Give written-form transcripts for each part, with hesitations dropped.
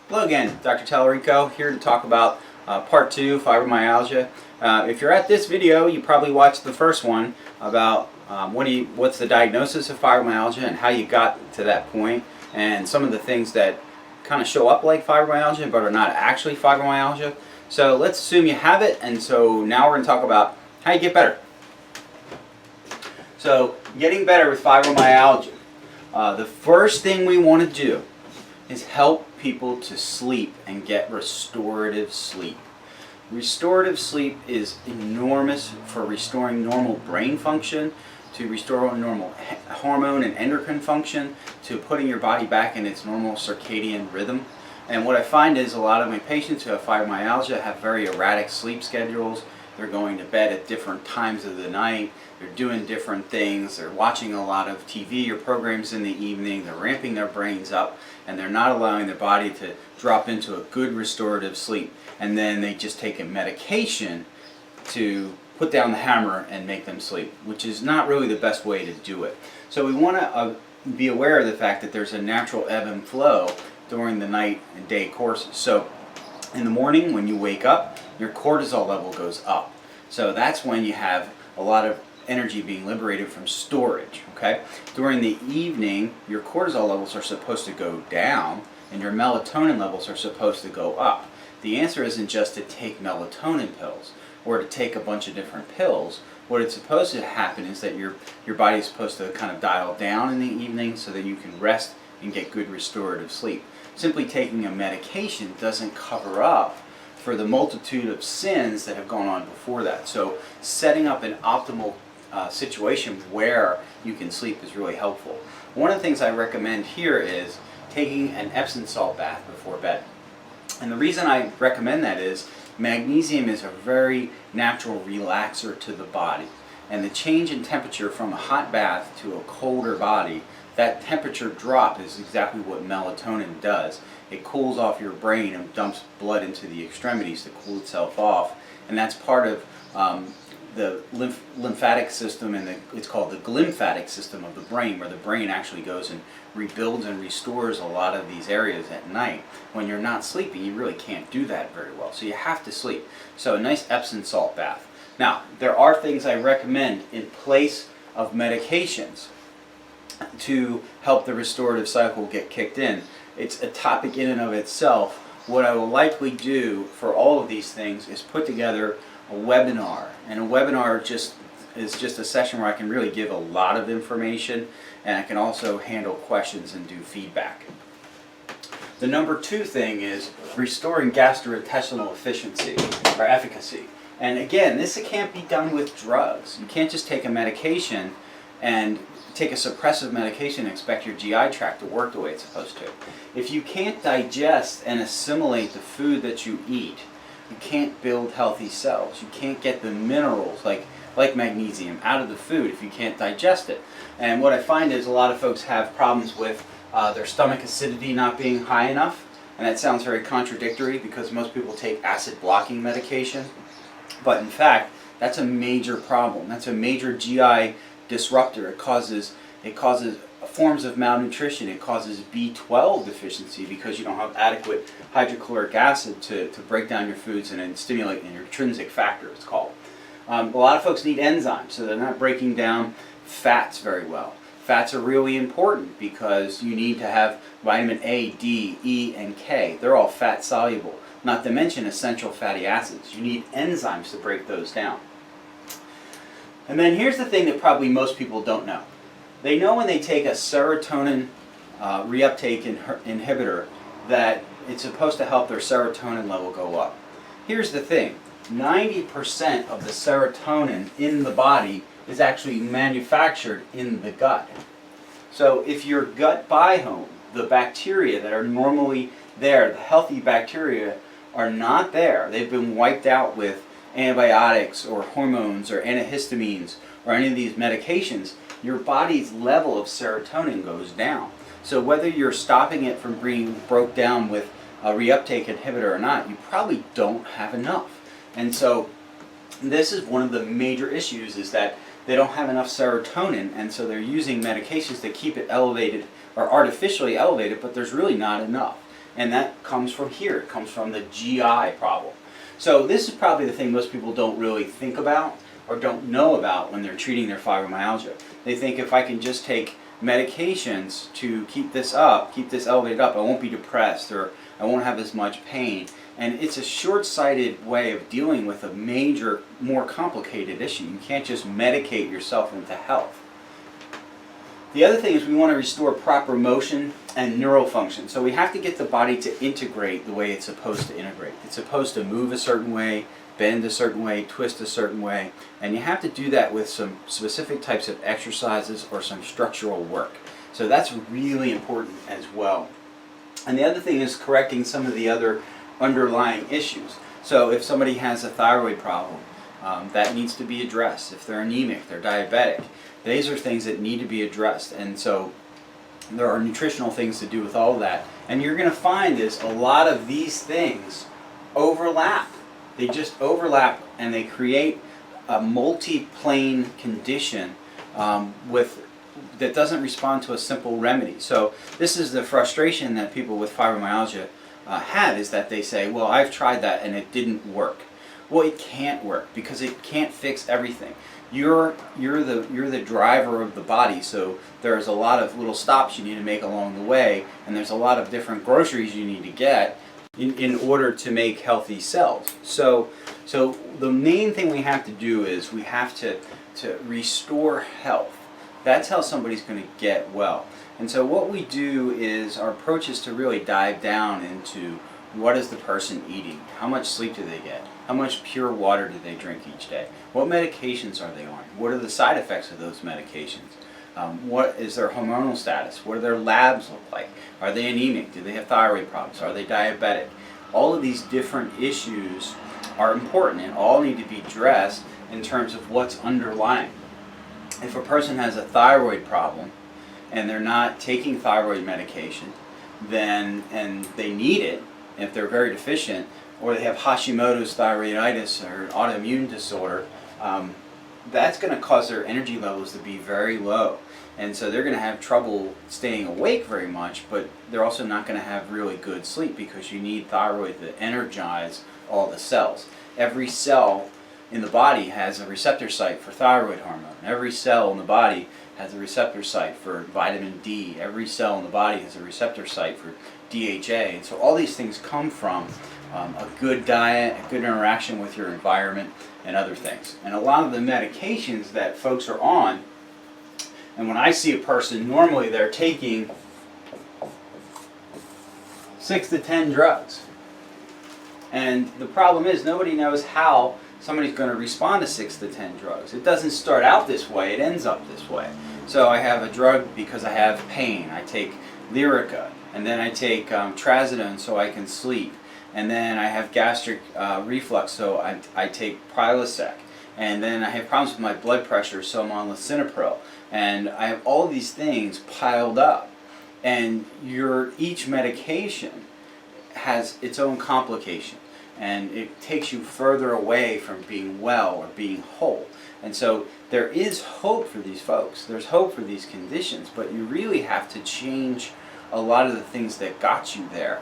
Hello again, Dr. Talorico here to talk about part 2, fibromyalgia. If you're at this video, you probably watched the first one about what's the diagnosis of fibromyalgia and how you got to that point, and some of the things that kind of show up like fibromyalgia but are not actually fibromyalgia. So let's assume you have it, and so now we're going to talk about how you get better. So getting better with fibromyalgia, the first thing we want to do is help people to sleep and get restorative sleep. Restorative sleep is enormous for restoring normal brain function, to restore normal hormone and endocrine function, to putting your body back in its normal circadian rhythm. And what I find is a lot of my patients who have fibromyalgia have very erratic sleep schedules. They're going to bed at different times of the night. They're doing different things. They're watching a lot of TV or programs in the evening. They're ramping their brains up, and they're not allowing their body to drop into a good restorative sleep. And then they just take a medication to put down the hammer and make them sleep, which is not really the best way to do it. So we want to be aware of the fact that there's a natural ebb and flow during the night and day courses. So in the morning when you wake up, your cortisol level goes up. So that's when you have a lot of energy being liberated from storage. Okay? During the evening, your cortisol levels are supposed to go down and your melatonin levels are supposed to go up. The answer isn't just to take melatonin pills or to take a bunch of different pills. What it's supposed to happen is that your body is supposed to kind of dial down in the evening so that you can rest and get good restorative sleep. Simply taking a medication doesn't cover up for the multitude of sins that have gone on before that. So setting up an optimal situation where you can sleep is really helpful. One of the things I recommend here is taking an Epsom salt bath before bed. And the reason I recommend that is magnesium is a very natural relaxer to the body. And the change in temperature from a hot bath to a colder body, that temperature drop is exactly what melatonin does. It cools off your brain and dumps blood into the extremities to cool itself off. And that's part of the lymphatic system, and it's called the glymphatic system of the brain, where the brain actually goes and rebuilds and restores a lot of these areas at night. When you're not sleeping, you really can't do that very well. So you have to sleep. So a nice Epsom salt bath. Now, there are things I recommend in place of medications to help the restorative cycle get kicked in. It's a topic in and of itself. What I will likely do for all of these things is put together a webinar, and a webinar is just a session where I can really give a lot of information, and I can also handle questions and do feedback. The number 2 thing is restoring gastrointestinal efficiency or efficacy. And again, this can't be done with drugs. You can't just take a medication and take a suppressive medication and expect your GI tract to work the way it's supposed to. If you can't digest and assimilate the food that you eat, you can't build healthy cells. You can't get the minerals like magnesium out of the food if you can't digest it. And what I find is a lot of folks have problems with their stomach acidity not being high enough. And that sounds very contradictory because most people take acid blocking medication. But in fact, that's a major problem. That's a major GI disruptor. It causes forms of malnutrition. It causes B12 deficiency because you don't have adequate hydrochloric acid to break down your foods and stimulate an intrinsic factor, it's called. A lot of folks need enzymes, so they're not breaking down fats very well. Fats are really important because you need to have vitamin A, D, E, and K. They're all fat soluble, not to mention essential fatty acids. You need enzymes to break those down. And then here's the thing that probably most people don't know. They know when they take a serotonin reuptake inhibitor that it's supposed to help their serotonin level go up. Here's the thing. 90% of the serotonin in the body is actually manufactured in the gut. So if your gut biome, the bacteria that are normally there, the healthy bacteria, are not there, they've been wiped out with antibiotics or hormones or antihistamines or any of these medications, your body's level of serotonin goes down. So whether you're stopping it from being broke down with a reuptake inhibitor or not, you probably don't have enough. And so this is one of the major issues, is that they don't have enough serotonin, and so they're using medications to keep it elevated or artificially elevated, but there's really not enough. And that comes from here. It comes from the GI problem. So this is probably the thing most people don't really think about or don't know about when they're treating their fibromyalgia. They think if I can just take medications to keep this elevated up, I won't be depressed or I won't have as much pain. And it's a short-sighted way of dealing with a major, more complicated issue. You can't just medicate yourself into health. The other thing is we want to restore proper motion and neural function. So we have to get the body to integrate the way it's supposed to integrate. It's supposed to move a certain way, bend a certain way, twist a certain way, and you have to do that with some specific types of exercises or some structural work. So that's really important as well. And the other thing is correcting some of the other underlying issues. So if somebody has a thyroid problem, that needs to be addressed. If they're anemic, they're diabetic, these are things that need to be addressed. And so there are nutritional things to do with all of that. And you're going to find is a lot of these things overlap. They just overlap and they create a multi-plane condition that doesn't respond to a simple remedy. So this is the frustration that people with fibromyalgia have, is that they say, well, I've tried that and it didn't work. Well, it can't work because it can't fix everything. You're the driver of the body, so there's a lot of little stops you need to make along the way, and there's a lot of different groceries you need to get in order to make healthy cells. So the main thing we have to do is we have to restore health. That's how somebody's going to get well. And so what we do is our approach is to really dive down into what is the person eating, how much sleep do they get, how much pure water do they drink each day, what medications are they on, what are the side effects of those medications, what is their hormonal status, what do their labs look like, are they anemic, do they have thyroid problems, are they diabetic. All of these different issues are important and all need to be addressed in terms of what's underlying. If a person has a thyroid problem and they're not taking thyroid medication, then and they need it, if they're very deficient, or they have Hashimoto's thyroiditis or an autoimmune disorder, that's going to cause their energy levels to be very low. And so they're going to have trouble staying awake very much, but they're also not going to have really good sleep because you need thyroid to energize all the cells. Every cell in the body has a receptor site for thyroid hormone. Every cell in the body has a receptor site for vitamin D. Every cell in the body has a receptor site for DHA. And so all these things come from a good diet, a good interaction with your environment, and other things. And a lot of the medications that folks are on, and when I see a person, normally they're taking 6 to 10 drugs. And the problem is nobody knows how somebody's going to respond to 6 to 10 drugs. It doesn't start out this way, it ends up this way. So I have a drug because I have pain. I take Lyrica, and then I take trazodone so I can sleep. And then I have gastric reflux, so I take Prilosec. And then I have problems with my blood pressure, so I'm on lisinopril. And I have all these things piled up. And each medication has its own complication. And it takes you further away from being well or being whole. And so there is hope for these folks. There's hope for these conditions, but you really have to change a lot of the things that got you there.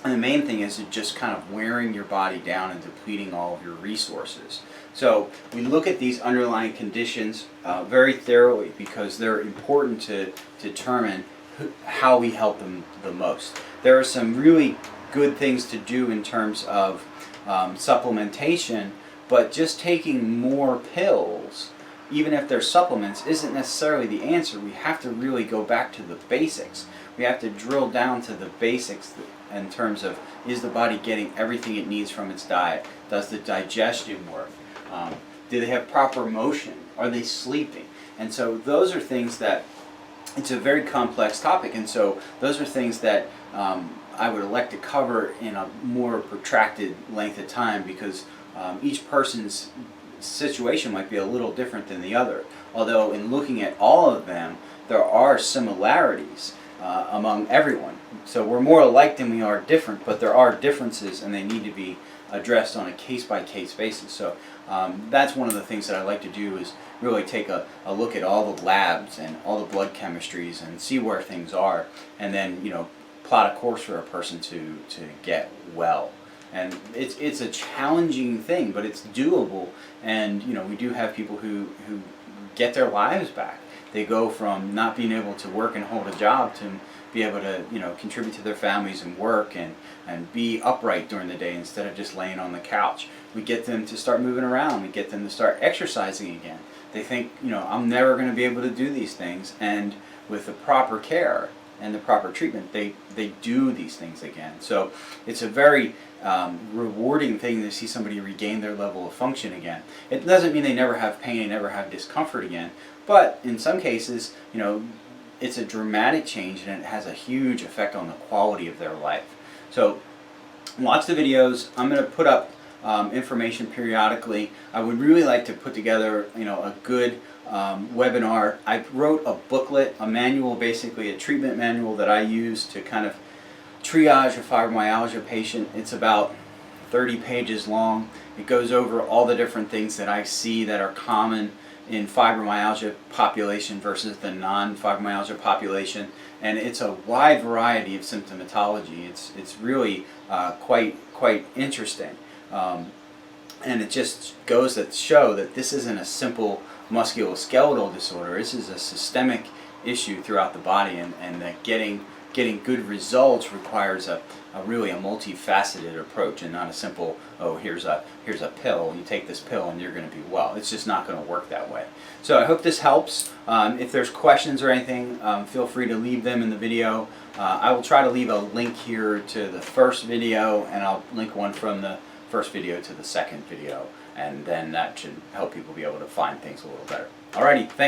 And the main thing is just kind of wearing your body down and depleting all of your resources. So we look at these underlying conditions very thoroughly because they're important to determine how we help them the most. There are some really good things to do in terms of supplementation, but just taking more pills, even if they're supplements, isn't necessarily the answer. We have to really go back to the basics. We have to drill down to the basics in terms of, is the body getting everything it needs from its diet? Does the digestion work? Do they have proper motion? Are they sleeping? And so those are things that, it's a very complex topic, and so those are things that I would elect to cover in a more protracted length of time because each person's situation might be a little different than the other. Although in looking at all of them, there are similarities among everyone. So we're more alike than we are different, but there are differences and they need to be addressed on a case-by-case basis. So that's one of the things that I like to do is really take a look at all the labs and all the blood chemistries and see where things are, and then plot a course for a person to get well. And it's a challenging thing, but it's doable. And you know, we do have people who get their lives back. They go from not being able to work and hold a job to be able to, you know, contribute to their families and work and be upright during the day instead of just laying on the couch. We get them to start moving around. We get them to start exercising again. They think, you know, I'm never going to be able to do these things, and with the proper care and the proper treatment, they do these things again. So it's a very rewarding thing to see somebody regain their level of function again. It doesn't mean they never have pain, never have discomfort again, but in some cases, you know, it's a dramatic change and it has a huge effect on the quality of their life. So watch the videos. I'm going to put up information periodically. I would really like to put together, you know, a good webinar. I wrote a booklet, a manual, basically a treatment manual that I use to kind of triage a fibromyalgia patient. It's about 30 pages long. It goes over all the different things that I see that are common in fibromyalgia population versus the non-fibromyalgia population, and it's a wide variety of symptomatology. It's really quite interesting, and it just goes to show that this isn't a simple musculoskeletal disorder. This is a systemic issue throughout the body, and that getting good results requires a really a multifaceted approach, and not a simple, oh, here's a pill, you take this pill and you're going to be well. It's just not going to work that way. So I hope this helps. If there's questions or anything, feel free to leave them in the video. I will try to leave a link here to the first video, and I'll link one from the first video to the second video, and then that should help people be able to find things a little better. Alrighty, thanks.